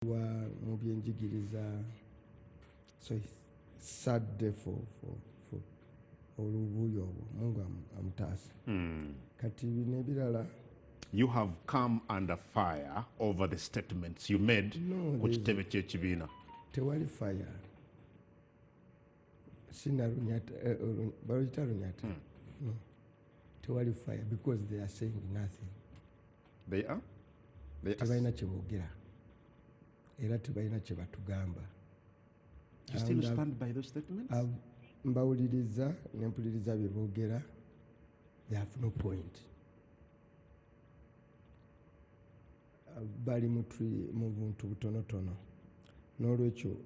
mu byenjigiriza, so it's sad day for olubuyo obwo Mungu amutaasa. Kati nebirala. You have come under fire over the statements you made ku kitebe ky'ekibiina. Tewali fire. Sina runyata balita runyata. No. Tewali fire because they are saying nothing. They are? Tebalina kye boogera. Era tebalina kye batugamba. You still stand by those statements? Mbawuliriza nempuliriza bye boogera. They have no point. Bali mu buntu butonotono. N'olwekyo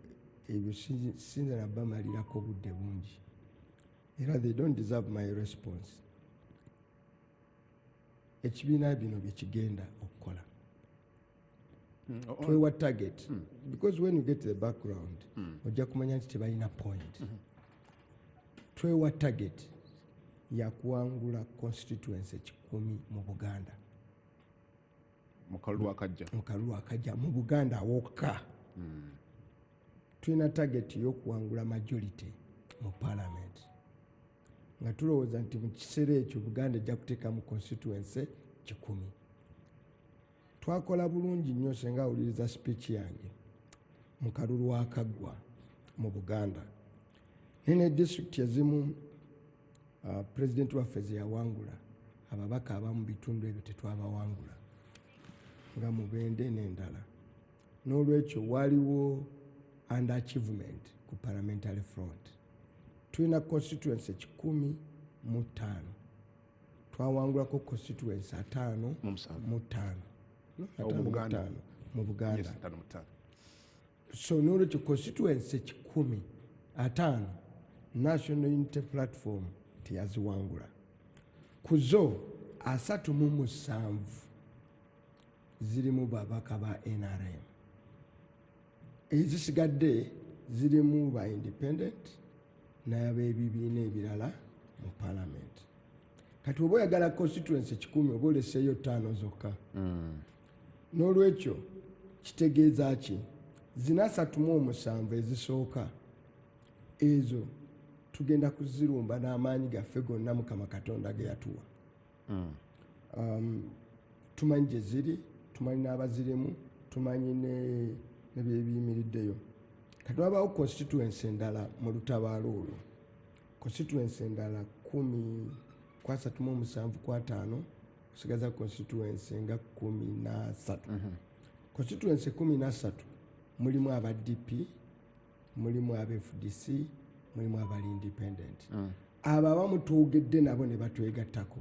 ebyo sinza na bamalirako budde bungi. Era they don't deserve my response. Ekibiina bino bye kigenda okukola. Twewa target. Because when you get to the background, ojja kumanya nti tebalina point. Twewa target ya kuwangula constituency 10 mu Buganda. Mukalulu akajja mu Buganda wokka. Tulina target y'okuwangula majority mu parliament. Nga tulowooza nti mu kiseera ekyo Buganda ejja kuteeka mu constituency 10. Twakola bulungi nnyo senga awuliriza speech yange mu kalulu akaggwa mu Buganda. Nine district ezimu president waffe ze yawangula ababaka abamu bitundu ebyo tetwabawangula nga Mubende n'endala. N'olwekyo waliwo underachievement ku parliamentary front. Tulina constituency 15. Twawangulako constituency 5 mu 5. Mu Buganda. So n'olwekyo constituency 15 National Unity Platform teyaziwangula. Kuzo 37 zirimu babaka ba NRM. Ezisigadde zirimu ba independent n'abeebibiina ebirala mu parliament. Kati oba oyagala constituency 10 oba oleseeyo 5 zokka. N'olwekyo kitegeeza ki? Zina 37 ezisooka ezo tugenda kuzirumba n'amaanyi gaffe gonna Mukama Katonda ge yatuwa. Tumanyi gye ziri, tumanyi n'abazirimu, tumanyi n'ebyebiyimiriddeyo. Kati wabaawo constituency endala mu lutabaalo olwo. Constituency endala 37 kusigaza constituency nga 13. Constituency 13 mulimu aba DP, mulimu aba FDC, mulimu abali independent. Abo abamu twogedde nabo ne batwegattako.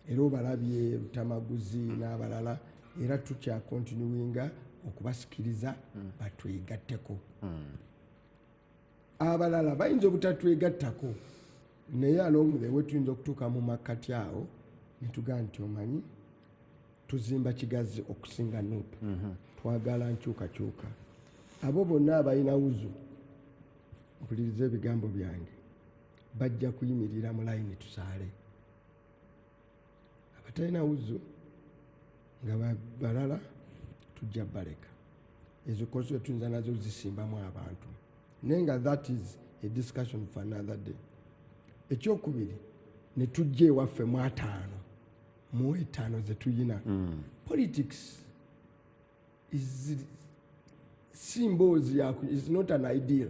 Era obalabye Rutamaguzi n'abalala era tukya continuinga okubasikiriza batwegatteko. Abalala bayinza obutatwegattako naye along the way tuyinza okutuuka mu makkati awo ne tugaa nti omanyi tuzimba kigazi okusinga Nuupu. Twagala nkyukakyuka. Abo bonna abalina wuzu mpuliriza ebigambo byange bajja kuyimirira mu layini tusaale. Abatalina wuzu nga balala tujja baleka. Ezo kozo tuyinza nazo zisimbamu abantu. Nenga that is a discussion for another day. Ekyokubiri ne tujja ewaffe mu 5 mu 5 ze tuyina. Politics is symbols is not an ideal.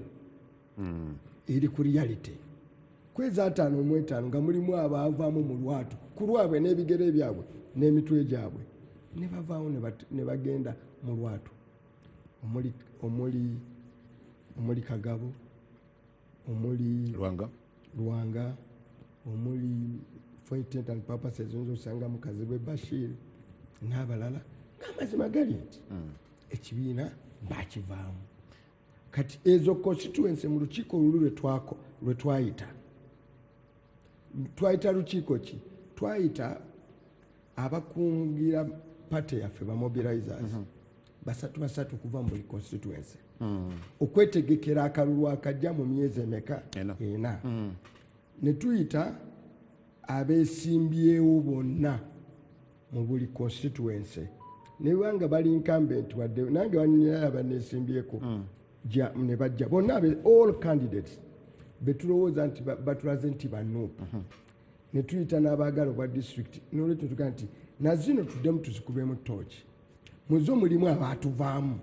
Eri ku reality. Kweza 5 mu 5 nga mulimu abaavaamu mu lwatu ku lwabwe n'ebigere byabwe n'emitwe gyabwe ne bavaawo ne bagenda mu lwatu omuli Kagabo, omuli Luwanga, omuli for intent and purposes osanga mukazi we Bashir n'abalala n'amazima gali nti ekibiina bakivaamu. Kati ezo constituency mu lukiiko lulu lwe twayita lukiiko ki? Twayita abakungira party yaffe ba mobilizers basatu kuva mu buli constituency okwetegekera akalulu akajja mu myezi emeka? 4. Ne tuyita abeesimbyewo bonna mu buli constituency ne banga bali incumbent wadde nange banyalaba nesimbyeko ne bajja bonna all candidates betulowooza nti batulaze nti banuupu ne tuyita n'abaagala obwa district n'olwekyo tugaa nti nazino tuddemu tuzikubemu tooki muzo mulimu abaatuvaamu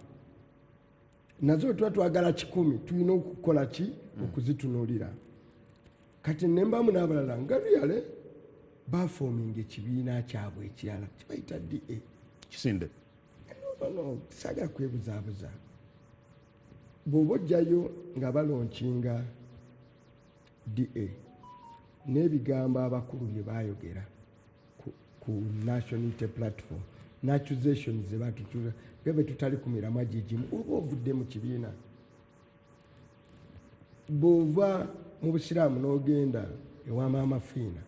nazo tuba twagala 10 tulina okukola ki okuzitunuulira kati nembamu n'abalala nga luyale bafoominga ekibiina kyabwe ekirala kibayita DA kisinde no saagala kwebuzaabuza bw'oba ojjayo nga balonkinga DA n'ebigambo abakulu bye baayogera ku national unity platform accusations ze batutuza bebe tutali kumira majijimu oba ovudde mu kibiina bw'ova mu busiraamu n'ogenda ewa maama fiina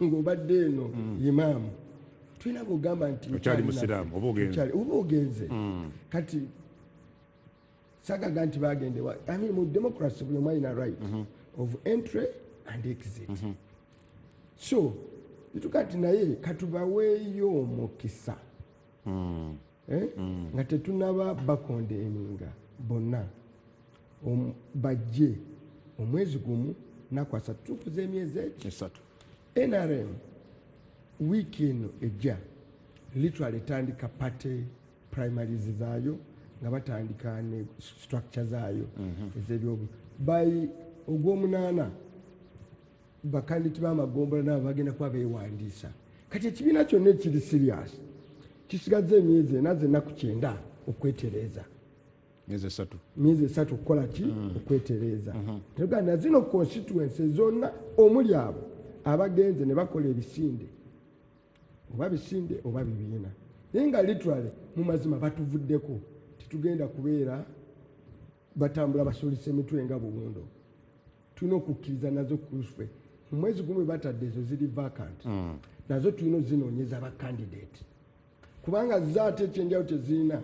ng'obadde eno imaamu tulina kugamba nti okyali musiraamu oba ogenze kati sagaga nti bagende mu democracy buli omu alina right of entry and exit so nituka nti naye katubaweeyo omukisa nga tetunaba bakondeninga bonna bajje omwezi gumu nakwasa tufuze emyezi esatu NRM wiiki eno ejja literally etandika party primaries zaayo nga batandika ne structure zaayo ez'ebyobu by ogw'omunaana bakanditi b'amagombola nabo bagenda kuba beewandiisa kati ekibiina kyonna ekiri serious kisigaze emyezi enaze ennaku 9 okwetereeza myezi 3 okukola ki okwetereeza teganda zino constituency zonna omuli abo abagenze ne bakola ebisinde oba bibiina naye nga literally mu mazima batuvuddeko titugenda kubeera batambula basolisa emitwe nga buwundo tulina okukkiriza nazo kusfe mu mwezi gumu batadde ezo ziri vacant nazo tulina ozinoonyeza abakandidate kubanga zaate ekyenjawo tezirina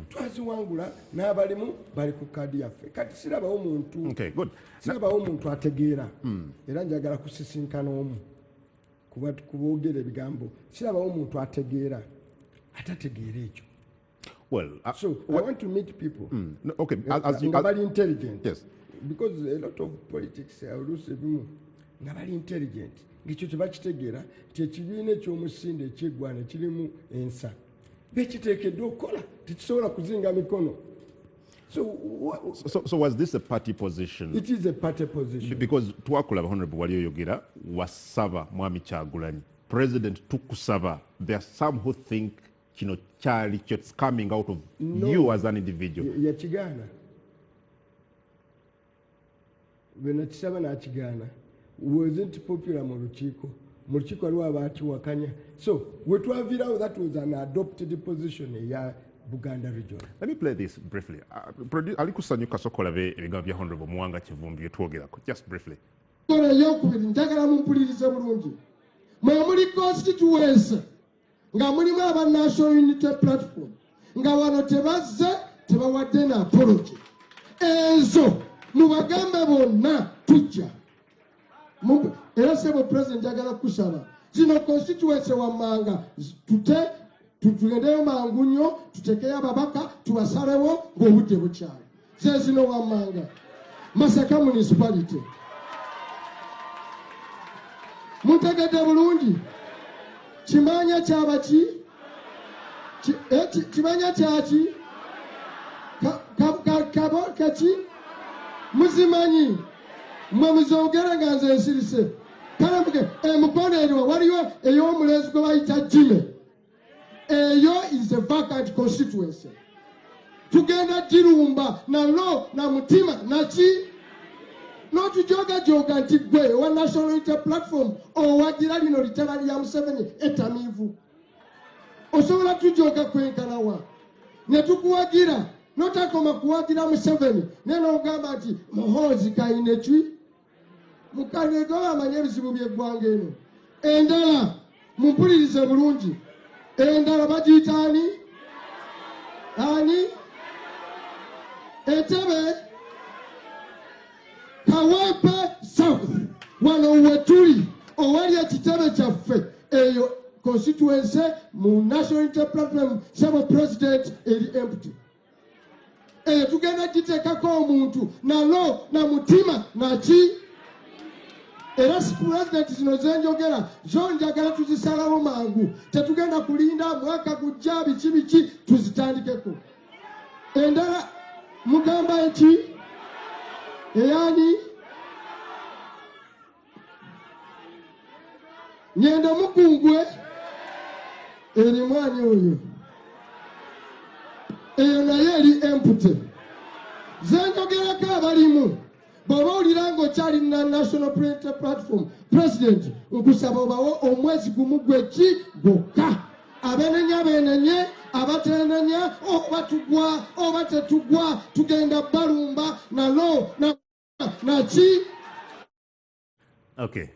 twaziwangula n'abalimu bali ku kaadi yaffe kati sirabawo omuntu ategeera era njagala kusisinkana omu kuboogera ebigambo sirabawo omuntu ategeera atategeera ekyo. So I want to meet people. Okay, very intelligent. Yes. Because a lot of politics are also very intelligent. Ngikyo kibakitegeera kyekibiina ekyomusinde ekyegwana ekirimu ensa bekiteekeddwa okukola tekisobola kuzinga mikono. So was this a party position? It is a party position. Because twakulaba Honorable wali oyogera wasaba Mwami Kyagulanyi President tukusaba. There are some who think kino kyali it's coming out of you as an individual. Yakigana bena kisaba nakigana wasn't popular mu lukiiko waliwo abaakiwakanya. So wetwavirawo that was an adopted position ya Buganda region. Let me play this briefly. Ali kusanyuka sokolabe ebigambo bya Honorable Muwanga Kivumbi yetwogerako just briefly. Eyokubiri njagala mumpulirize bulungi mwe muli constituency nga mulimu aba national unity platform nga wano tebazze tebawadde na apology ezo mubagambe bonna tujja era sebo president njagala kusaba zino constituency wammanga tugendeyo mangu nnyo tutekeyo ababaka tubasalewo ng'obudde bukyali ze zino wammanga Masaka municipality muntegedde bulungi kimanya kyabaki kimanya kyaki kaki muzimanyi mwe muzogera nga nze nsirise kale muge emukono eriwo waliyo ey'omulenzi gwe bayita Jime eyo is a vacant constituency tugenda girumba nalo na mutima naki n'otujogajoga nti gwe wa national unity platform owagira lino litala lya Museveni etamiivu osobola tujoga kwenkanawa ne tukuwagira notakoma kuwagira Museveni nenogamba nti Muhoozi kayine ki mukanego amanye ebizibu by'eggwanga eno endala mumpulirize bulungi endala bagiyita ani Entebbe Kawempe South wano wetuli owali ekitebe kyaffe eyo constituency mu national unity platform sabo president eri empty tugenda giteekako omuntu nalo na mutima naki era president zino zenjogera zo njagala tuzisalawo mangu tetugenda kulinda mwaka gujja biki tuzitandikeko endala mugamba eki eyani nyenda mukungwe eri mwani oyo eyo naye eri empute zenjogerako abalimu bw'oba olira ng'okyali na national printer platform president nkusaba obawo omwezi gumu gweki gwokka abenenye abatenenya oba tugwa oba tetugwa tugenda balumba nalo naki. Okay.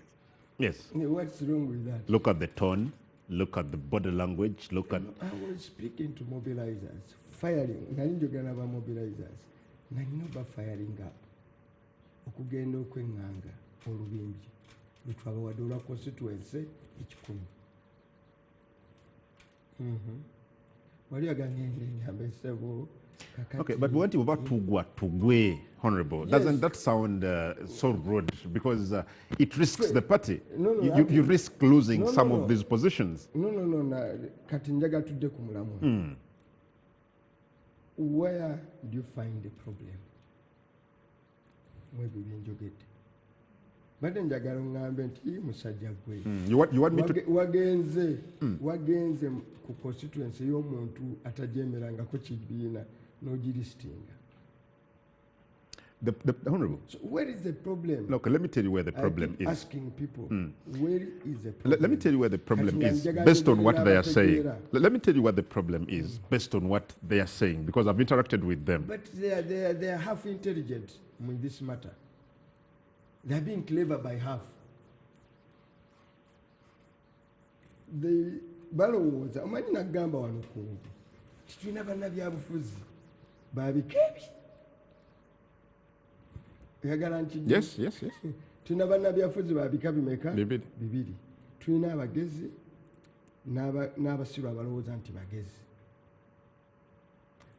Yes. What's wrong with that? Look at the tone. Look at the body language. Look at. I was speaking to mobilizers. Firing. Nalinjogera ba mobilizers. Nalino ba firing up. Okugenda okwenganga olubingi. Lutwabawadde olwa constituency ekikumi. Wali agangenge nyambe sebo. Okay, but what about tugwe, Honorable? Yes. Doesn't that sound so rude? Because it risks the party. No, You risk losing some of these positions. No. Kati njaga tudde ku mulamu. Where do you find the problem? Mwebyo byenjogedde. Badde njagala ngambe nti musajja gwe. You want me to... Wagenze ku constituency y'omuntu atajemerangako kibiina n'ogilistinga. The Honorable. So where is the problem? Look, let me tell you where the problem I keep is. asking people, where is the problem? Let me tell you where the problem is based on what they are saying. Let me tell you what the problem is based on what they are saying, because I've interacted with them. But they are half intelligent in this matter. They are being clever by half. They balowooza omanyi nagamba wano kungu titulina bannabyabufuzi babikebi oyagala nti Yes. tulina bannabyabufuzi babika bimeka Bibiri. tulina abagezi n'abasiru abalowooza nti bagezi.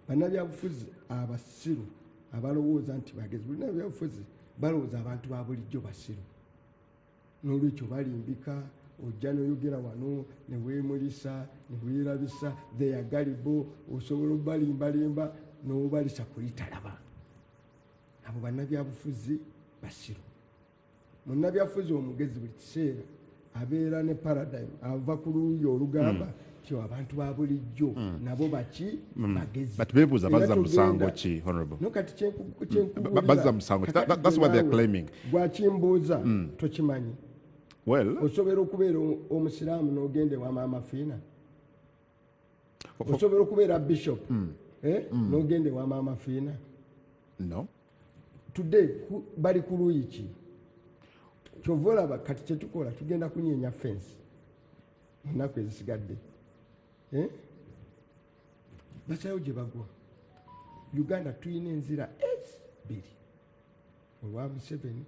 Bannabyabufuzi abasiru abalowooza nti bagezi bulina byabufuzi balowooza abantu ba bulijjo basiru n'olwekyo balimbika ojja n'oyogera wano ne weemulisa ne weerabisa they are gullible osobola obalimbalimba n'obalisa kulitalaba. Abo bannabyabufuzi basiru. Munnabyabufuzi omugezi buli kiseera abeera ne paradigm ava ku luuyi olugamba nti abantu ba bulijjo nabo baki bagezi. But bebuuza bazza musango ki, Honorable? No kati Bazza musango. That's what they're claiming. Gwakimbuuza tokimanyi. Well, osobola okubeera omusiraamu n'ogende wa maama fiina. Osobola okubeera bishop n'ogende wa maama fiina. No. Today bali ku luuyi ki? Kyova olaba kati kyetukola tugenda kunyeenya fence ennaku ezisigadde. Basayo gye bagwa. Uganda tulina enzira ebbiri, olwa Museveni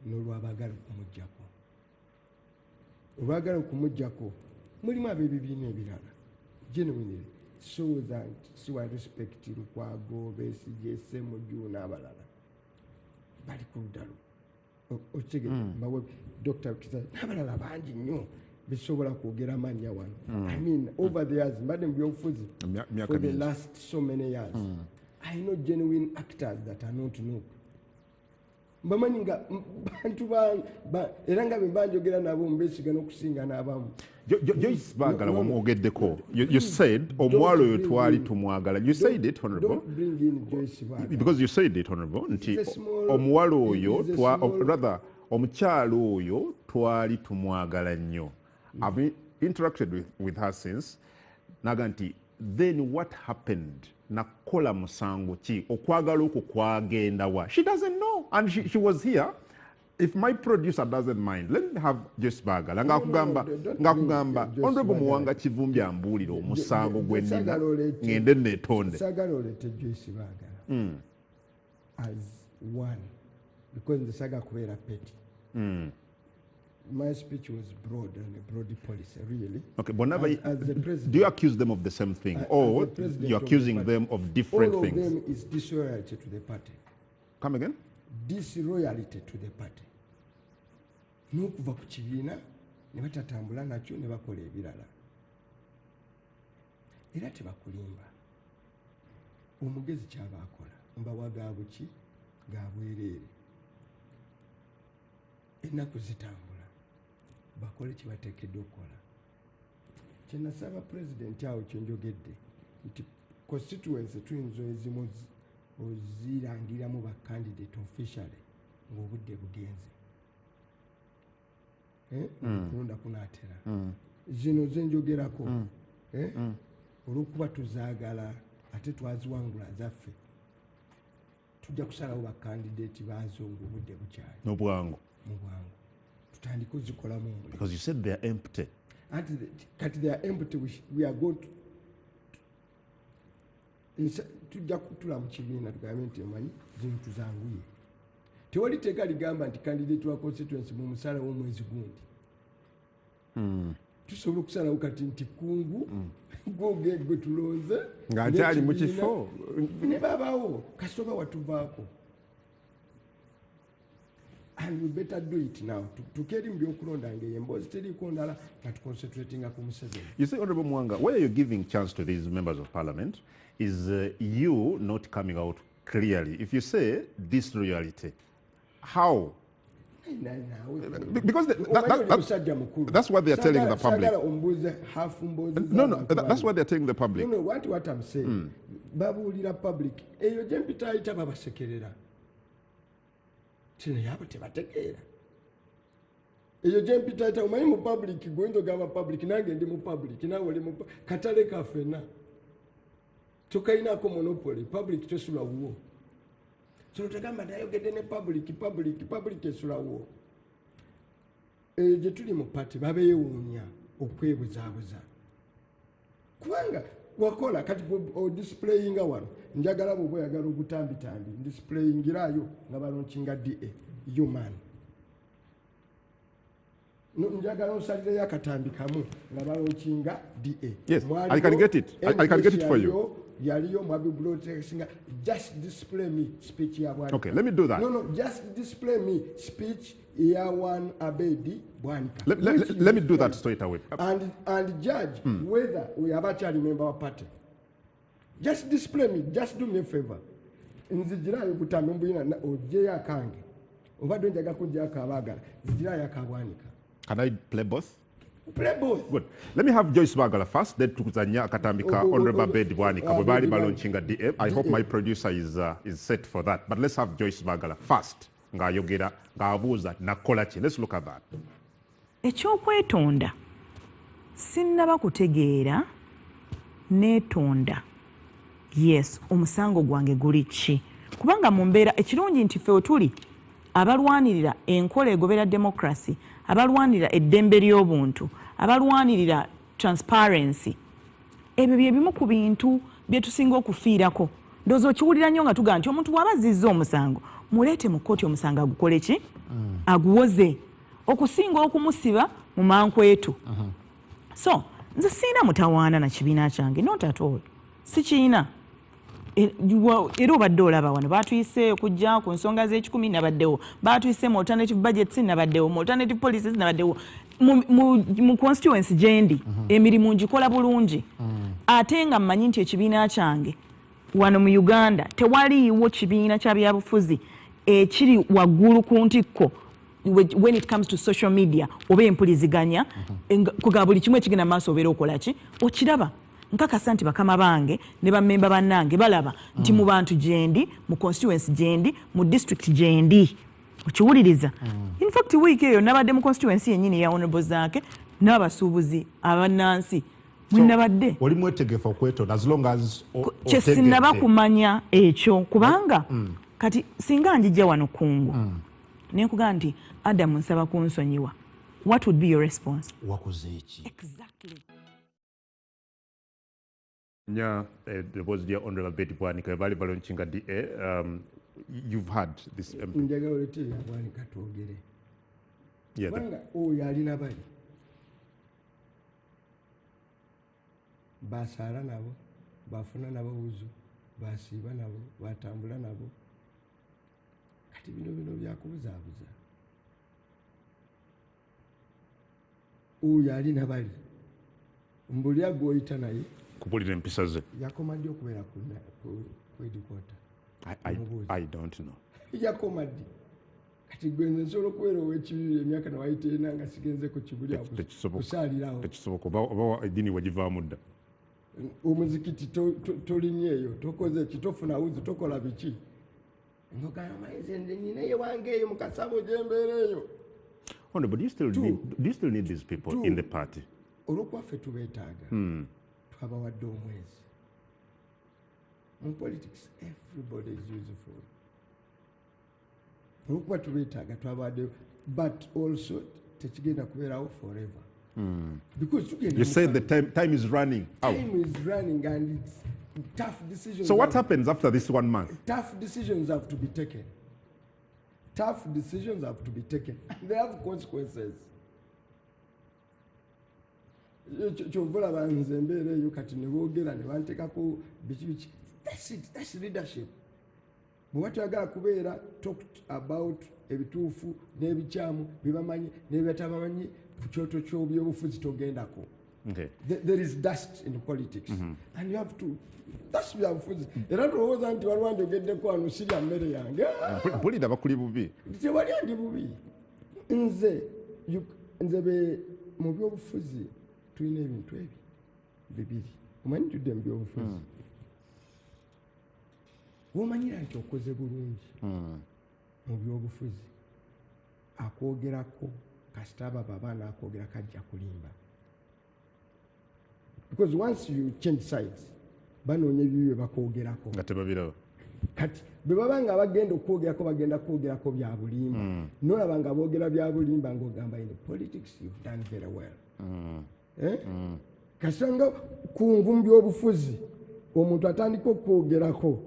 n'olw'abaagala okumuggyako. Olwagala okumuggyako mulimu ab'ebibiina ebirala genuinely so that siwa respect Lukwago, Besigye, Ssemujju n'abalala bali ku ludalo. Okitegedde bawe Dr. Kiza n'abalala bangi nnyo bisobola kwogera mannya wano. I mean over the years mbadde mu byobufuzi for the last so many years. I know genuine actors that are not known. Mbamanyi nga bantu era nga bembanjogera nabo mbesiga n'okusinga n'abamu. Joyce Bagala wamwogeddeko. You said omuwala oyo twali tumwagala. You said it, Honorable. Don't bring in Joyce Bagala. Because you said it, Honorable. Nti omuwala oyo rather omukyalo oyo twali tumwagala nnyo. I've interacted with her since. Naga nti then what happened? Nakola musango ki okwagala okwo kwagenda wa? She doesn't know, and she was here. If my producer doesn't mind, let me have Joyce Bagala ngakugamba Honorable Muwanga Kivumbi ambuulira omusango gwe nnina ngende neetonde. Sagala olete Joyce Bagala as one because nsaga kubeera peti. My speech was broad and a broad policy, really. Okay, but never, as the president, do you accuse them of the same thing, or you're accusing them of different things? All of them is disloyalty to the party. Come again? Disloyalty to the party. N'okuva ku kibiina ne batatambula nakyo ne bakola ebirala. Era tebakulimba. Omugezi kyaba akola. Mbawa ga buki ga bwereere. Ennaku zitambula. Bakole kye bateekeddwa okukola. Kye nasaba pulezidenti awo kye njogedde nti constituency tuyinza ezimu ozirangiramu ba candidate officially ng'obudde bugenze. Kulonda kunaatera. Zino ze njogerako. Olw'okuba tuzaagala ate twaziwangula zaffe. Tujja kusalawo ba candidate baazo ng'obudde bukyali. N'obwangu. Mu bwangu. Tutandika ozikolamu omulimu. Because you said they are empty. Kati they are empty, we are going to tujja kutula mu kibiina tugambe nti omanyi zino tuzanguye. Tewali teeka ligamba nti candidate wa constituency mu musalawo omwezi gundi. Tusobola okusalawo kati nti kungu gwe tulonze ng'ate ali mu kifo ne babaawo kasoba watuvaako. And we better do it now. Tukeri mu byokulonda ng'eyo emboozi teriiko ndala nga tuconcentratinga ku Museveni. You say, Honorable Muwanga, where you're giving chance to these members of parliament is you not coming out clearly. If you say disloyalty, how? Because that's what they're telling the public. No, that's what they're telling the public. No, what I'm saying. Babuulira public. Eyo gye mpitayita babasekerera. Kino yabo tebategeera. Eyo gye mpitayita omanyi mu public gwenjo gamba public nange ndi mu public nawe oli mu katale kafena. Tukainaako monopoly public tosula wuwo. So tegamba nayogedde ne public esulawo. Gye tuli mu party babeewuunya okwebuzaabuza. Kubanga wakola kati displayinga wano njagala bwe oyagala ogutambitambi displayingirayo nga balonkinga DA human. Njagala osalireyo akatambi kamu nga balonkinga DA. Yes, I can get it. I can get it for you. Just display me speech ya Bwanika. Okay, let me do that. No, just display me speech ya one Abedi Bwanika. Let me do that straight away. And judge whether we have actually member of party. Just display me. Just do me a favor. Nzijirayo kutambe mbuyina oje ya kange. Obadde njaga kujja akabagala. Nzijirayo akabwanika. Can I play both? Play both. Good. Let me have Joyce Bagala first, then tukuzanya akatambika Honorable Bedi Bwanika. Bwe bali balonchinga DA. I hope my producer is set for that. But let's have Joyce Bagala first. Ng'ayogera ng'abuuza nakola ki. Let's look at that. Ekyokwetonda sinnaba kutegeera neetonda. Yes, omusango gwange guli ki? Kubanga mu mbeera ekirungi nti ffe otuli abalwanirira enkola egobera democracy, abalwanirira eddembe ly'obuntu, abalwanirira transparency. Ebyo bye bimu ku bintu bye tusinga okufiirako. Ndowooza okiwulira nnyo nga tugaa nti omuntu bw'aba azizza omusango muleete mu kkooti omusango agukole ki? Aguwoze. Okusinga okumusiba mu mankwetu. So nze siina mutawaana na kibiina kyange, not at all. Si kiina. Era obadde olaba wano baatuyise okujja ku nsonga z'ekikumi nabaddewo, baatuyise mu alternative budgets nabaddewo, mu alternative policies nabaddewo, mu constituency gyendi emirimu ngikola bulungi. Ate nga mmanyi nti ekibiina kyange wano mu Uganda tewaliiwo kibiina kya byabufuzi ekiri waggulu ku ntikko when it comes to social media oba empuliziganya kuga buli kimu ekigenda maaso obeera okola ki okiraba. Nkakasa nti bakama bange ne bammemba bannange balaba nti mu bantu gyendi, mu constituency gyendi, mu district gyendi. Okiwuliriza. In fact week eyo nabadde mu constituency yennyini ya honorable Zaake n'abasuubuzi abannansi. Mwenabadde. Oli mwetegefu okwetonda as long as kye sinnaba kumanya ekyo kubanga kati singa njijja wano kungu ne nkugamba nti Adam nsaba kunsonyiwa. What would be your response? Wakoze ki? Exactly. Yeah, there was the Honorable Bedi Bwanika, bali balonchinga DA. You've had this. Njagala olete ya Bwanika twogere. Yeah, kubanga oyo alina bali basaala nabo bafuna nabo wuzu basiiba nabo batambula nabo kati bino byakubuzaabuza oyo alina bali mbuli agwoyita naye kupulira empisa ze yakoma ddi okubeera ku headquarter I don't know. yakoma ddi kati gwe nze nsobola okubeera ow'ekibibi emyaka nawayita ena nga sigenze ku kibuli kusaalirawo tekisoboka oba eddiini wegivaamu dda omuzikiti tolinye eyo tokoze ki tofuna wuzi tokola biki ngogamba mayize nze nyinaye wange eyo mukasabo gyembeera eyo. Honorable, do you still need these people in the party? Olwokwaffe tubeetaaga twabawadde omwezi. In politics everybody is useful. Olwokuba tubeetaaga twabawadde, but also tekigenda kubeerawo forever. Because you said the time is running out. Time is running and it's tough decisions. So what happens after this 1 month? Tough decisions have to be taken. Tough decisions have to be taken. They have consequences. Kyovula banze embeera eyo kati ne boogera ne banteekako biki. That's it. That's leadership. Bwe batwagala kubeera talked about ebituufu n'ebikyamu byebamanyi n'ebyatabamanyi ku kyoto ky'obyobufuzi togendako. Okay. There is dust in politics. And you have to. That's byabufuzi. Era tulowooza nti waliwo anjogeddeko wano sirya mmere yange. Mpulira bakuli bubi. Tewali andi bubi. Nze mu byobufuzi tulina ebintu ebi bibiri. Omanyi tudde mu byobufuzi. Womanyira nti okoze bulungi mu byobufuzi akwogerako kasita ababa abaana akwogera kajja kulimba. Because once you change sides banoonya ebibi bye bakwogerako nga tebabiraba kati bwe baba nga bagenda okwogerako bagenda kwogerako bya bulimba nolaba nga boogera bya bulimba ng'ogamba in politics you've done very well. Kasita nga kungu mu byobufuzi omuntu atandika okwogerako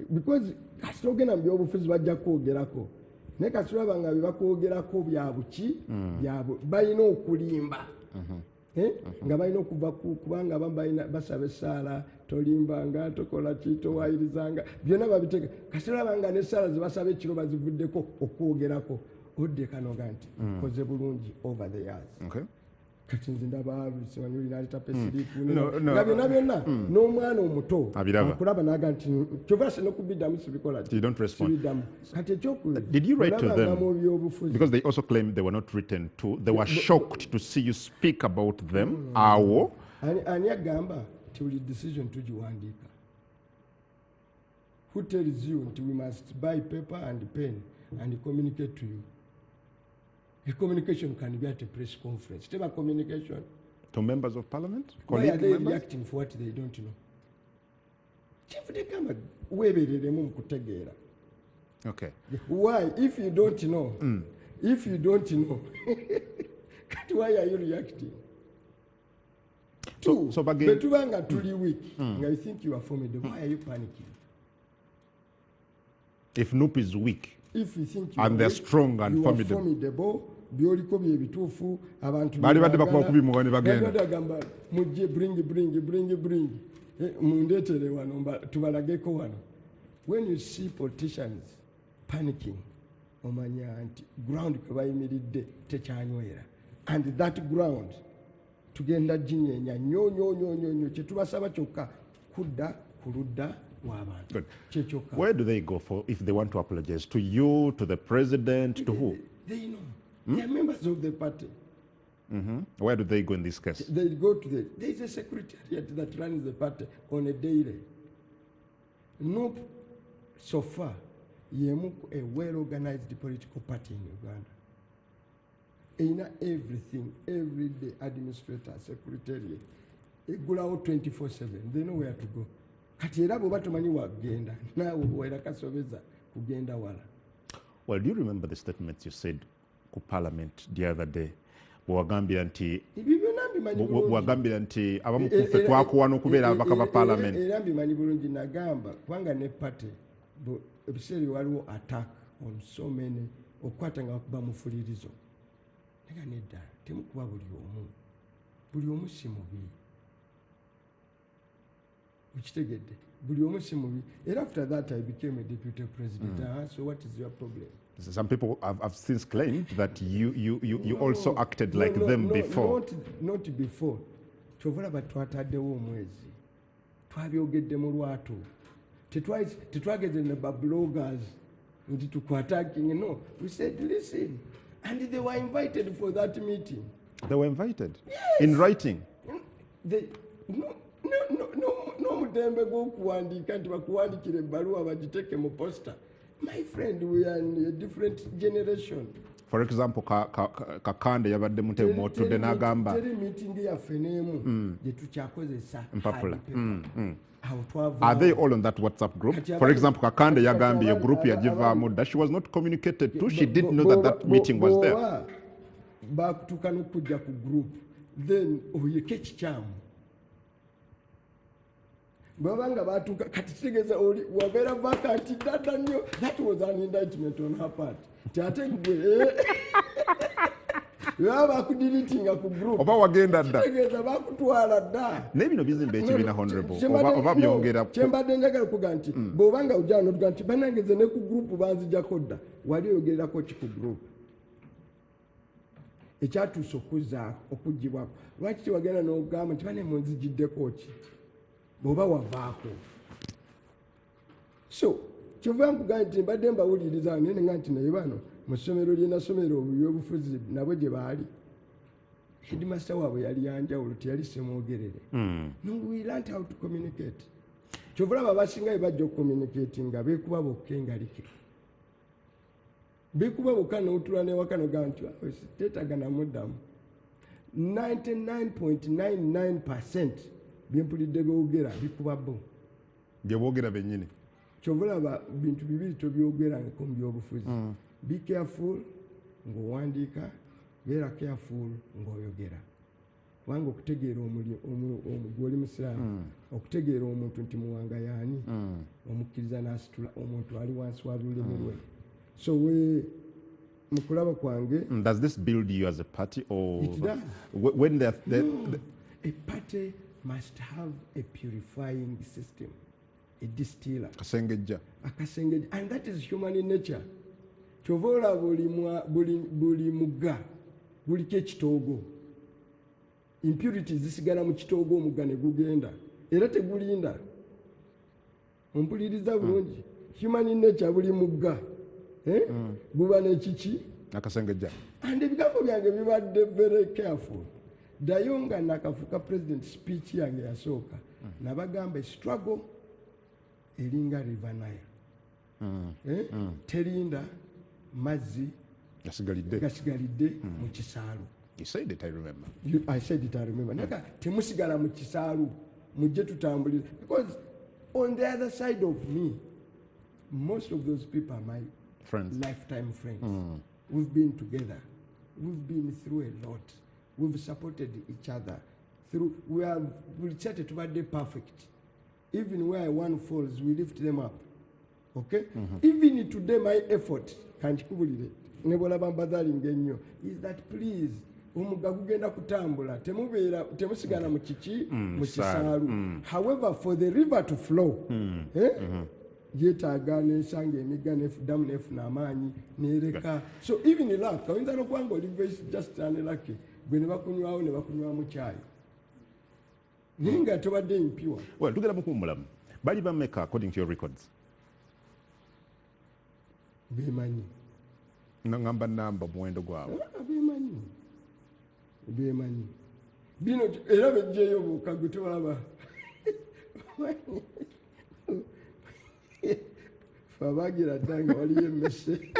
because kasita ogenda mu byobufuzi bajja kwogerako naye kasita olaba nga bye bakwogerako bya buki balina okulimba. Nga balina okuva kubanga abamu basaba essaala tolimbanga tokola ki towayirizanga byonna babiteeka kasita olaba nga n'essaala ze basaba ekiro bazivuddeko okwogerako oddeka noga nti koze bulungi over the years. Kati nze ndaba simanyi naleta pesiripu nga byonna n'omwana omuto akulaba naga nti kyova se n'okubiddamu sibikola sibiddamu kati Did you write to them? Because they also claim they were not written to. They were shocked to see you speak about them. Awo ani agamba nti buli decision tugiwandiika? Who tells you nti we must buy paper and pen and communicate to you? A communication can be at a press conference. Tell a communication. To members of parliament? Why are they reacting for what they don't know? They come okay. Why? If you don't know, why are you reacting? So again, but too weak. I think you are formidable. Why are you panicking? If Noop is weak, if you think you and they're weak, strong and you formidable, byoliko byebituufu abantu bali badde bakuba kubimuga ne bagenda bagamba mujje bring mundeetere wano tubalageko wano. When you see politicians panicking omanya nti ground kwe bayimiridde tekyanywera and that ground tugenda ginyeenya nnyo kyetubasaba kyokka kudda ku ludda w'abantu kyekyokka. Where do they go for if they want to apologize? To you, to the president, to who? They know. They are members of the party. Where do they go in this case? They go to there is a secretariat that runs the party on a daily. No, so far, yemu a well-organized political party in Uganda. In everything, every day, administrator, secretariat, egulawo 24/7. They know where to go. Kati era bwe batumanyi wagenda naawe bwera kasobeza kugenda wala. Well, do you remember the statement you said ku parliament the other day? Bwagambira nti abamu kuffe twakuwana okubeera ababaka ba parliament. Era mbimanyi bulungi nagamba kubanga ne party ebiseera waliwo attack on so many okukwata nga bakuba mufulirizo. naga nedda temukuba buli omu si mubi ukitegedde buli omu si mubi era after that I became a deputy president. So what is your problem? Some people have since claimed that you also acted like them before. Not before. Kyovola batwataddewo omwezi twabyogedde mu lwatu tetwageze ne babloggers nti tukwataking. No, we said listen, and they were invited for that meeting. They were invited? Yes. In writing? No mutembe gw'okuwandiika nti bakuwandikira ebbaluwa bagiteeke mu poster. My friend, we are in a different generation. For example, Kakande yabadde mutemu motudde n'agamba teri meeting yaffe n'emu gye tukyakozesa mpapula. awo twava. Are they all on that WhatsApp group? For example, Kakande yagambye group yagivaamu that she was not communicated to. She didn't know that meeting was there. Bakutuuka n'okujja ku group then oyeko ekikyamu babanga batuuka kati kitegeeza oli wabeera vacanti dada nnyo. That was an indictment on her part. Ate gwe baba bakudiritinga ku group oba wagenda dda kitegeeza bakutwala dda naye bino bizimba ekibiina honorable oba byongera kyembadde njagala kuga nti bw'obanga ojja notuga nti banangeze ne ku group banzijjako dda wali oyogererako ki ku group ekyatuusa okuggibwako lwaki tiwagenda n'ogamba nti bane munzijiddeko ki bw'oba wavaako. So kyova nkugaa nti mbadde mbawuliriza naye nga nti naye bano mu ssomero ly'enasomero ebyobufuzi nabo gye baali headmaster waabwe yali yanjawulo teyali semwogerere. No, we learned how to communicate. Kyova olaba abasinga bajja okucommunicate nga beekuba bokka engalike beekuba bokka n'otula n'ewaka nogaa nti teetaga namuddamu. 99.99% byempulidde boogera bikuba bo bye boogera bennyini. Kyova olaba bintu bibiri tobyogerangako mu byobufuzi. Be careful ng'owandiika, beera careful ng'oyogera. Kubanga okutegeera gw'oli musiraamu okutegeera omuntu nti Muwanga y'ani omukkiriza n'asitula omuntu ali wansi wa lulimi lwe. So mu kulaba kwange Does this build you as a party or it does. When A party must have a purifying system, a distiller, kasengejja akasengejja, and that is human in nature. Kyova olaba buli mugga guliko ekitoogo. Impurities zisigala mu kitoogo omugga ne gugenda era tegulinda. Ompuliriza bulungi. Human in nature buli mugga guba n'ekiki akasengejja. And ebigambo byange bibadde very careful. Ddayo nga nakafuuka president speech yange yasooka nabagamba struggle eringa river Nile. Terinda mazzi gasigalidde mu kisaalu. You said it, I remember. I said it, I remember. Naga temusigala mu kisaalu mujje tutambulire, because on the other side of me most of those people are my lifetime friends. We've been together, we've been through a lot, we've supported each other through, we'll chat to be perfect. Even where one falls, we lift them up. Okay? Even today my effort kanchikubulire nebola bambadalinga ennyo is that please omugga gugenda kutambula temusigala mu kiki mu kisaalu. However, for the river to flow yeetaaga n'ensanga emigga damu n'efuna amaanyi n'ereka. So even luck oyinza n'okubanga oliva just unlucky gwe ne bakunywawo ne bakunywamu kyayi naye nga tobadde impure. Well, tugenda mu kumulamu bali bameka according to your records? Bemanyi ngamba namba muwendo gwabwe. Bemanyi bino era bejjeyo bukagu tolaba fabagira ddanga waliyo emmese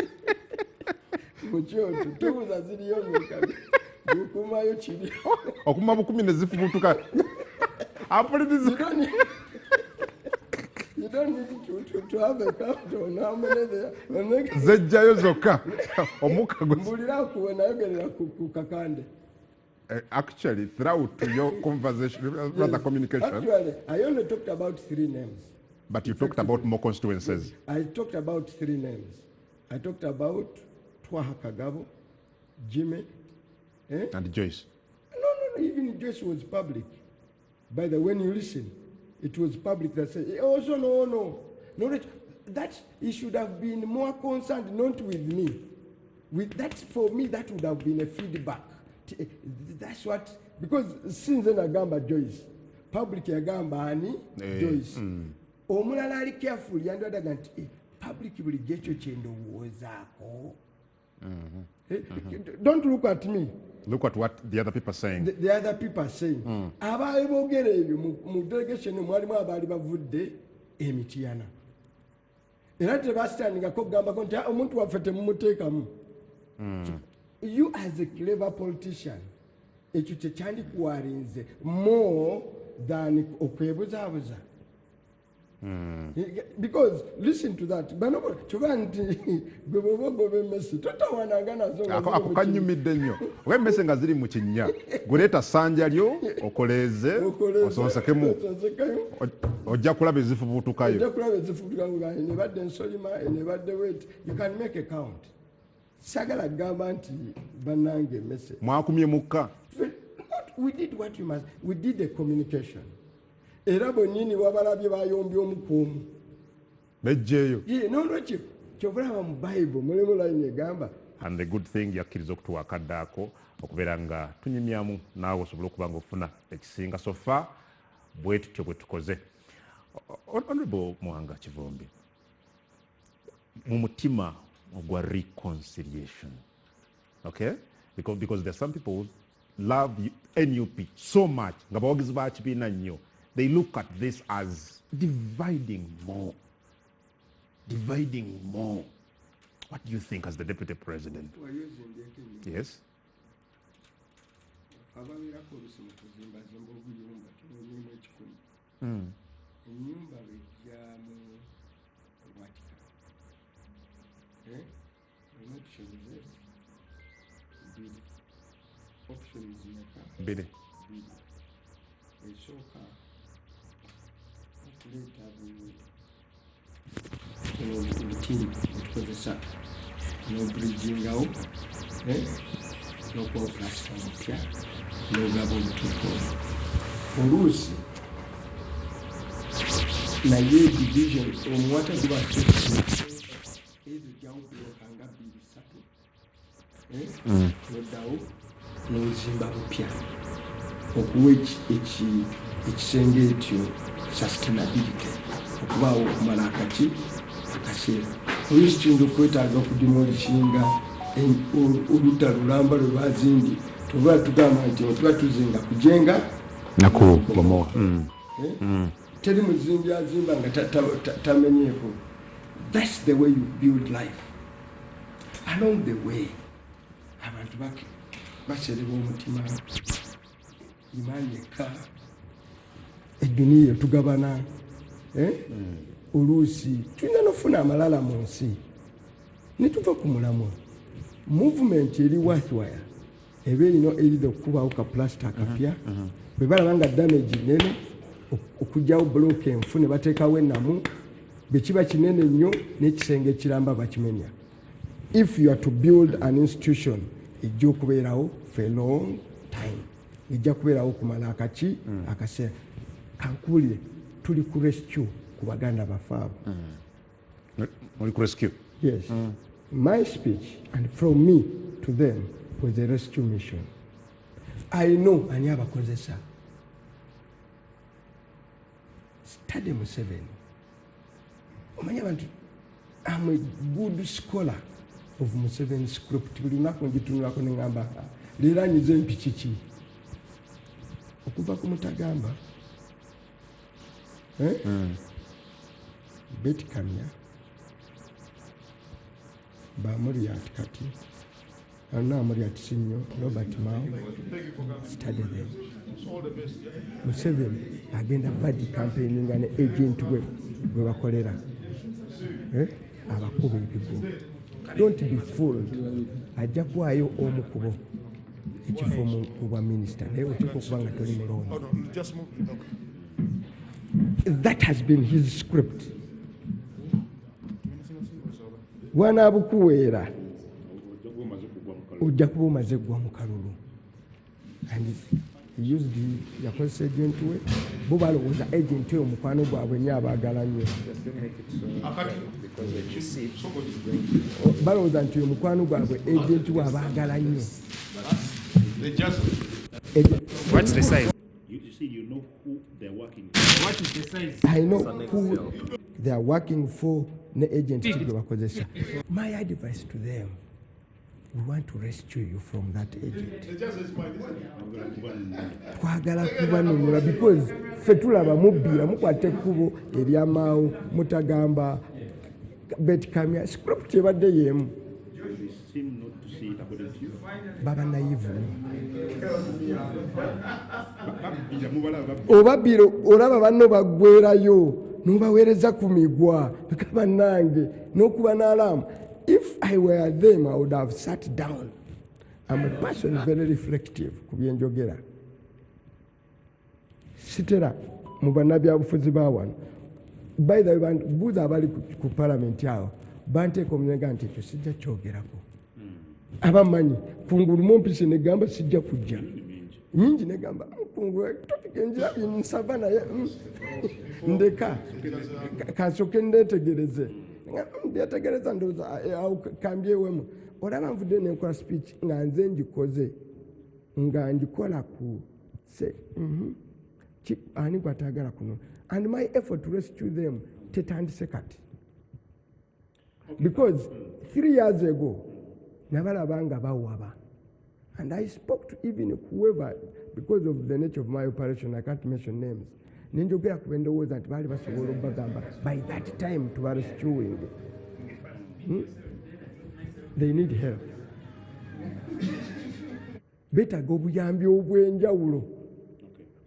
mu kyoto tubuza ziriyo mukagu gukumayo kiri okuma bukumi ne zifubutuka apuliriza. You don't need to have a countdown. How many there? Zejjayo zokka omuka mbulira kuwe nayogerera ku Kakande. Actually, throughout your conversation, rather communication. Actually, I only talked about 3 names. But you talked about more constituencies. I talked about 3 names. I talked about Twaha Kagabo, Jimmy, And Joyce. No, even Joyce was public. By the way, when you listen, it was public that said, also, no, that he should have been more concerned, not with me. With that, for me, that would have been a feedback. That's what, because since then agamba Joyce, public agamba ani Joyce. Omulala ali careful yandaga nti public buli gecho chendowoozaako. Don't look at me. Look at what the other people are saying. The other people are saying. Abaali boogera ebyo mu delegation mwalimu abaali bavudde emitiyana. Era tebasitandikako kugambako nti omuntu waffe temumuteekamu. You as a clever politician, ekyo kyekyandikuwalinze more than okwebuzaabuza. Because listen to that. Ako kanyumidde nnyo. Oba emmese nga ziri mu kinnya. Guleeta ssanja lyo okoleeze osonsekemu. Ojja kulaba ezifubutukayo. Nebadde ensolima nebadde wet. You can make a count. Sagala gamba nti bannange emmese. Mwakumye mukka. We did what you must. We did the communication. Era bonyini wabalabye bayombye omukuumu bejjeeyo nolwekyo kyobulaba mu Bible mulimu line egamba. And the good thing yakkiriza okutuwakaddaako okubeera nga tunyumyamu naawe osobole okuba nga ofuna ekisinga so far bwe tutyo bwe tukoze. Honorable Muwanga Kivumbi, mu mutima ogwa reconciliation, okay, because there are some people who love NUP so much nga bawagizi ba kibiina nnyo. They look at this as dividing more. What do you think as the Deputy President? Yes? Bidi. Tukozesa n'obridging out n'okwofulasa omupya n'ogaba obutuufu oluusi naye division omuwata guba ezijjawo bulokanga 2-3 noddawo n'ozimba bupya okuwa ekisenge ekyo sustainability okubaawo okumala akaseera oluusi kiyinza okwetaaga okudemolishinga oludda lulamba lwe bazimbye tuba tugamba nti tuba tuzinga kujenga nakubomoa teri muzimbi azimba nga tamenyeeko. That's the way you build life. Along the way abantu basereba omutima imaani eka eduniya tugabana oluusi tulina nofuna amalala mu nsi netuva ku mulamwa movement eri worthwhile eba erina erida okukubawo ka plasita akapya bwe balaba nga damage nene okugyawo block enfu ne bateekawo ennamu bwe kiba kinene nnyo n'ekisenge ekiramba bakimenya. If you are to build an institution ejja okubeerawo for a long time, ejja kubeerawo kumala akaseera. Kankuulire tuli ku rescue ku baganda bafaabo. Muli ku rescue? Yes. My speech and from me to them was a rescue mission. I know ani abakozesa. Study Museveni. Omanya abantu, I'm a good scholar of Museveni script. Buli lunaku ngitunulako ne ngamba leero anyize mpikiki okuva ku Mutagamba Betty Kamya Bamuriat Kati Muriat Sinyo Robert Mao study them. Museveni agenda badi campaigning and agent we bakolera abakuba ebigo. Don't be fooled. Ajja kuwaayo omu kubo ekifo mu bwa minisita naye oteeka okuba nga toli mulongo. That has been his script. Wanaabukuweera ojja kuba omaze gwa mu kalulu. and he used yakozesa agent we bo balowooza agent we omukwano gwabwe nnyo abaagala nnyo balowooza nti omukwano gwabwe agent we abaagala nnyo. What's the size? You know who they're working for. What is the size? I know who they are working for, ne agent gye bakozesa. My advice to them, we want to rescue you from that agent. Twagala kubanunula because ffe tulaba mubbiira mukwata ekkubo eryamaawo mutagamba betkamya script ebadde yeemu. Baba naive obabbira olaba banno baggwerayo n'obaweereza ku migwa bannange n'okuba n'alaamu. If I were them, I would have sat down. I'm a person very reflective ku byenjogera. Sitera mu bannabyabufuzi ba wano. By the way, buuza abali ku palamenti awo banteeka omunyenga nti ekyo sijja kyogerako. Abamanyi kungulu mumpisi negamba sijja kujja nyingi negamba kungulu topic enjira nsava naye ndeka kasoke ndetegereze ndetegereza ndoza kambyewemu olaba nvudde nenkola speech nga nze njikoze nga njikola ku se ani gwatagala kuno and my effort to rescue them tetandise kati because 3 years ago nabalabanga bawaba and I spoke to even whoever because of the nature of my operation I can't mention names nenjogera ku bendowooza nti baali basobola okubagamba by that time to be rescuing they need help beetaaga obuyambi obw'enjawulo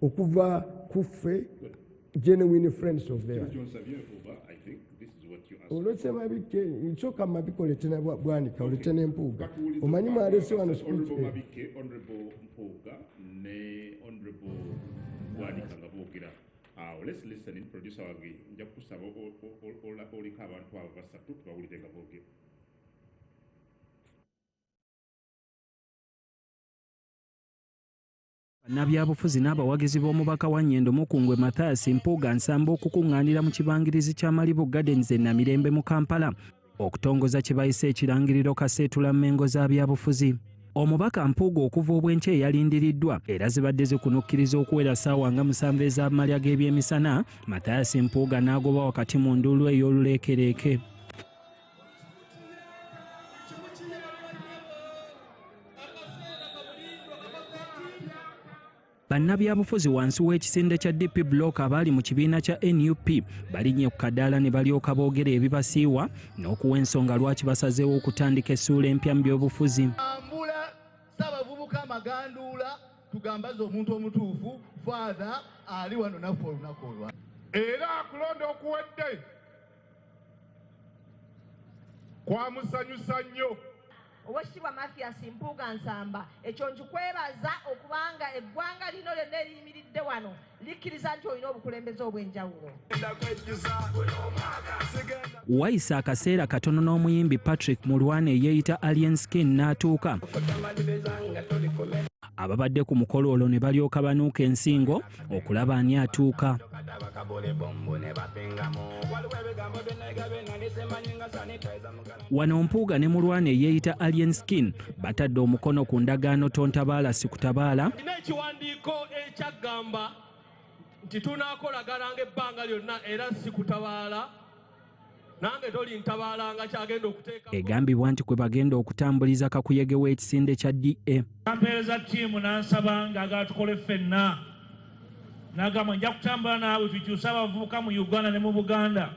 okuva ku ffe genuine friends of theirs. Olwese mabike nsoka mabike oletena bwanika oletena empuuga omanyi mwalese wano speech honorable Mpuuga ne honorable bwanika nga boogera let's listen in producer wange nja kusaba oliko abantu abo basatu tubawulire nga boogera. Bannabyabufuzi n'abawagizi b'omubaka wa Nnyendo Mukungwe Mathias Mpuuga nsamba okukuŋŋaanira mu kibangirizi kya Malibu Gardens e Namirembe mu Kampala okutongoza kye bayise ekirangiriro kaseetula mmengo za byabufuzi. Omubaka Mpuuga okuva obwenkya eyalindiriddwa era zibadde zikunukkiriza okuwera ssaawa nga 7 ez'amalya g'ebyemisana, Mathias Mpuuga n'agoba wakati mu nduulu ey'oluleekereeke. Bannabyabufuzi wansi w'ekisinde kya DP Block abali mu kibiina kya NUP balinnye ku kadaala ne balyoka boogera ebibasiiwa n'okuwa ensonga lwaki basazeewo okutandika essuula empya mu byobufuzi. Ssabavubuka amaganduula tugambaze omuntu omutuufu father ali wano naffe olunaku olwa era akulonda okuwedde kwamusanyusa nnyo. Owekitiibwa Mathias Mpuuga Nsamba ekyo nkikwebaza okubanga eggwanga lino lyonna eriyimiridde wano likkiriza nti olina obukulembeze obw'enjawulo. Wayisa akaseera katono n'omuyimbi Patrick Mulwana eyeeyita Alien Skin n'atuuka. Ababadde ku mukolo olwo ne balyoka banuuka ensingo okulaba ani atuuka. Wano Mpuuga ne Mulwana eyeeyita Alien Skin batadde omukono ku ndagaano tontabaala sikutabaala. Nina ekiwandiiko ekyagamba nti tunaakolagana ng'ebbanga lyonna era sikutabaala nange toli ntabaalanga kyagenda okuteeka. Egambibwa nti kwe bagenda okutambuliza kakuyege w'ekisinde kya DA. Ampeereza ttiimu n'ansaba ng'agatukole ffenna n'agamba nja kutambula naawe tukyuse abavubuka mu Uganda ne mu Buganda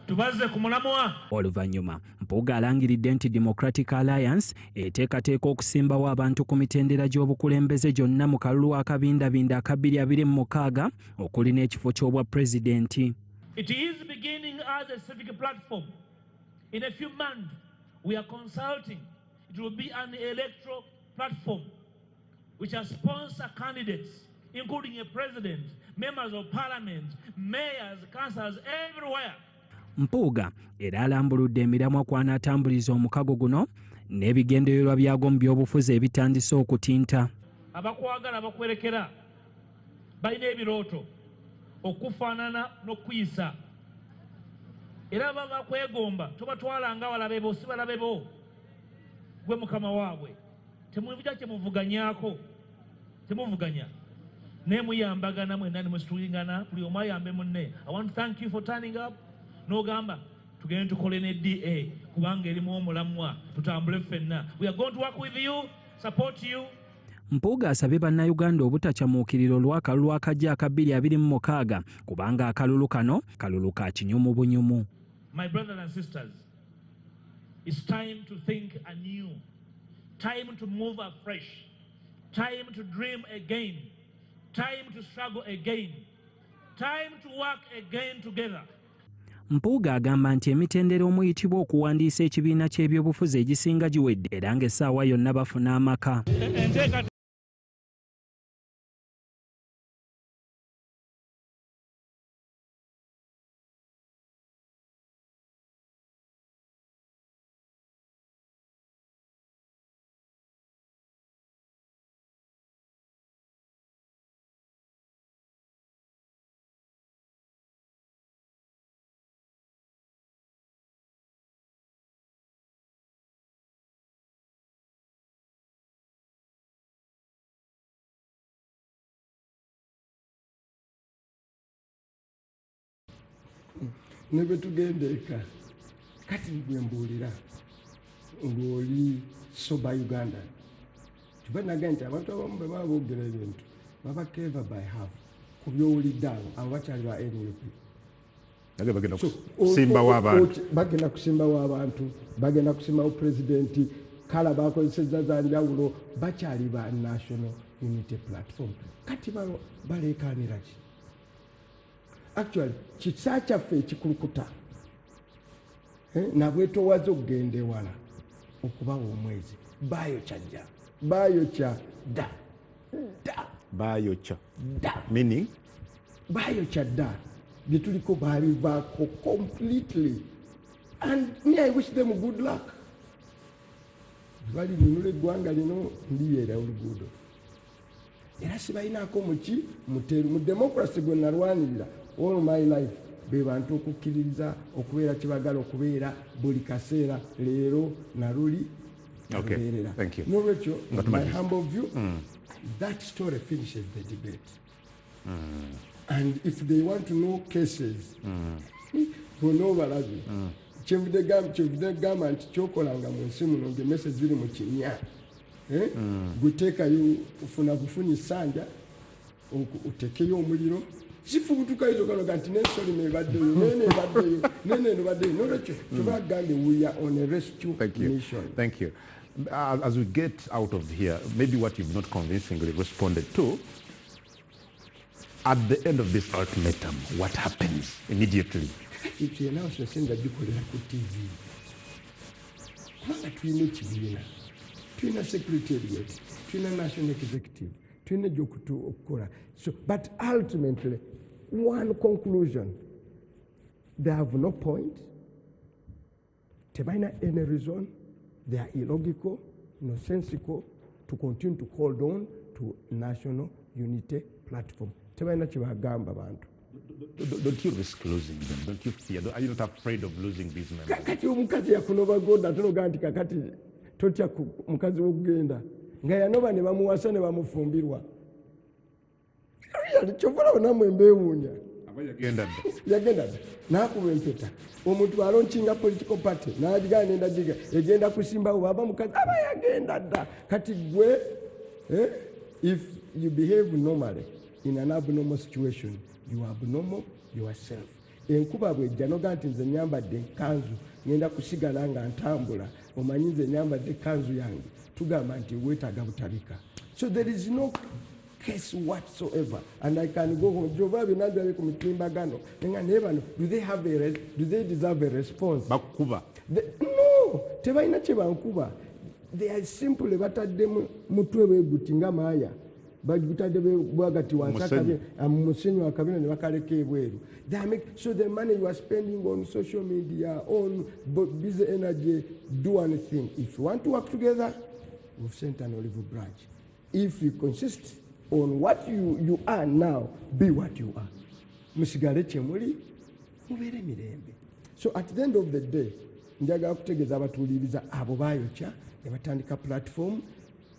tubaze ku mulamwa. Oluvannyuma Mpuuga alangiridde nti Democratic Alliance eteekateeka okusimbawo abantu ku mitendera gy'obukulembeze gyonna mu kalulu akabindabinda aka 2026 okuli n'ekifo ky'obwa pulezidenti. It is beginning as a civic platform. In a few months, we are consulting. It will be an electoral platform which will sponsor candidates, including a president, members of parliament, mayors, councillors, everywhere. Mpuuga era alambuludde emiramwa kw'anaatambuliza omukago guno n'ebigendererwa byago mu byobufuzi ebitandise okutinta. abakwagala abakwerekera balina ebirooto okufaanana n'okuyisa era baba bakwegomba tobatwala nga balabe bo si balabe bo gwe mukama waabwe temubija kyemuvuganyaako temuvuganya naye muyambagana mwenna ne musitulingana buli omu ayambe munne. I want to thank you for turning up n'ogamba tugende tukole ne DA kubanga erimu omulamwa tutambule ffenna. We are going to work with you, support you. Mpuuga asabye bannayuganda obutakyamuukirira olw'akalulu akajja aka 2026 kubanga akalulu kano kalulu ka kinyumu bunyumu. My brothers and sisters, it's time to think anew, time to move afresh, time to dream again, time to struggle again, time to work again together. Mpuuga agamba nti emitendera omuyitibwa okuwandiisa ekibiina ky'ebyobufuzi egisinga giwedde era ng'essaawa yonna bafuna amaka. Ne bwe tugenda eka kati gwe mbuulira ng'oli soba Uganda tubanaga nti abantu abamu bwe baba boogera ebintu baba clever by half ku by'owulidde awo abo bakyali ba NUP bagenda kusimbawo abantu bagenda kusimbawo pulezidenti kala bakozesezza za njawulo bakyali ba National Unity Platform kati baleekaanira ki? Actually, kisa kyaffe ekikulukuta nabwetoowaza okugenda ewala okubawa omwezi bayokya dda meaning bayokya dda bye tuliko baalivaako completely and me I wish them good luck. Bali linula eggwanga lino ndiyeera oluguudo era sibalinaako muki muteru mu democracy gwe nalwanirira all my life be bantu okukkiririza okubeera kibagala okubeera buli kaseera leero naluli nalubeerera. N'olwekyo my humble view that story finishes the debate and if they want to know cases bonna obalabe kyevudde gamba nti kyokolanga mu nsi muno ng'emmese ziri mu kinnya guteekayo ufuna bufunyi ssanja otekeyo omuliro sifubutukayo zokaloga nti nensoli nebaddeyo nene nebaddeyo nolwekyo tubagambe we are on a rescue mission. Thank you. As we get out of here, maybe what you've not convincingly responded to, at the end of this ultimatum, what happens immediately? It's an announcement that people are on TV. Kubanga tulina ekibiina, tulina secretariat, tulina national executive, tulina gy'okukola. So, but ultimately, one conclusion, they have no point, tebalina any reason, they are illogical, nonsensical to continue to hold on to National Unity Platform. Tebalina kyebagamba bantu. Don't you risk losing them? Don't you fear? Are you not afraid of losing these members? Kakati omukazi yakunoba goda tunoga nti kakati totya mukazi w'okugenda nga yanoba ne bamuwasa ne bamufumbirwa kyovulawo namwe mbeewuunya yagenda dda n'akuba empeta omuntu alonkinga political party n'agigana nendagiga egenda kusimbawo baba mukazi aba yagenda dda kati gwe if you behave normally in an abnormal situation you are abnormal yourself. Enkuba bwejja noga nti nze nyambadde enkanzu ngenda kusigala nga ntambula omanyi nze nyambadde ekkanzu yange tugamba nti weetaaga butabika. So there is no case whatsoever and I can go home jova binaddabe ku mitimbagano nga naye bano do they deserve a response? Bakuba no tebalina kye bankuba they are simply batadde mutwe beeguti nga maaya bagutadde bwagati wansi musenyu wa kabina ne bakaleka ebweru. So the money you are spending on social media, on busy energy, do anything. If you want to work together, we've sent an olive branch. if you consist on what you are now, be what you are. Musigale kyemuli mubeere mirembe. So at the end of the day, njagala kutegeeza abatuuliriza abo baayokya ne batandika platform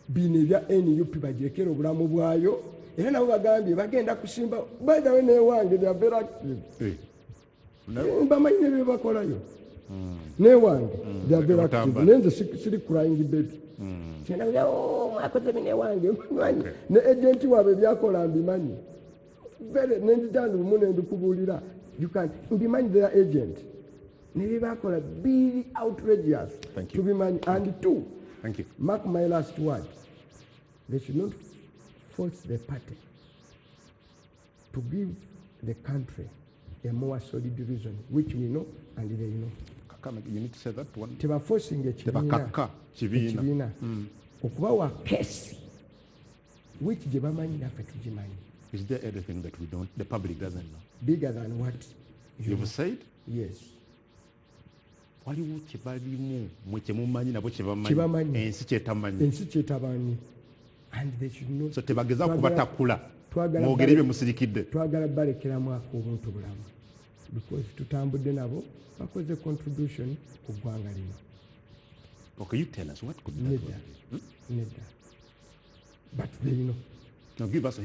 bino ebya NUP bagirekera obulamu bwayo era nabo bagambye bagenda kusimba by the way newange they are very active. Bamanyi ne bye bakolayo newange they are very active. Nenze siri crying baby. Kyenda mwakoze newange ne agent waabwe byakola mbimanyi. Very nenditandu mune ndikubuulira you can mbimanyi their agent. Ne bakola be outrageous. Thank to you. be man and two. Thank you. Mark my last word. They should not force the party to give the country a more solid reason, which we know and they know. You need to say that one. Teba forcing ekibiina okubawa case which gye bamanyi naffe tugimanyi. Is there anything that we don't, the public doesn't know? Bigger than what you've said? Yes. Waliwo kyebalimu mwe kyemumanyi nabo kyebamanyi ensi kyetamanyi. And they should know. So tebageza kubatakula mwogere bye musirikidde. Twagala balekeramu obuntu bulamu because tutambudde nabo bakoze contribution ku ggwanga lino. Okay, you tell us what could that be? Nedda. But they know. Now give us a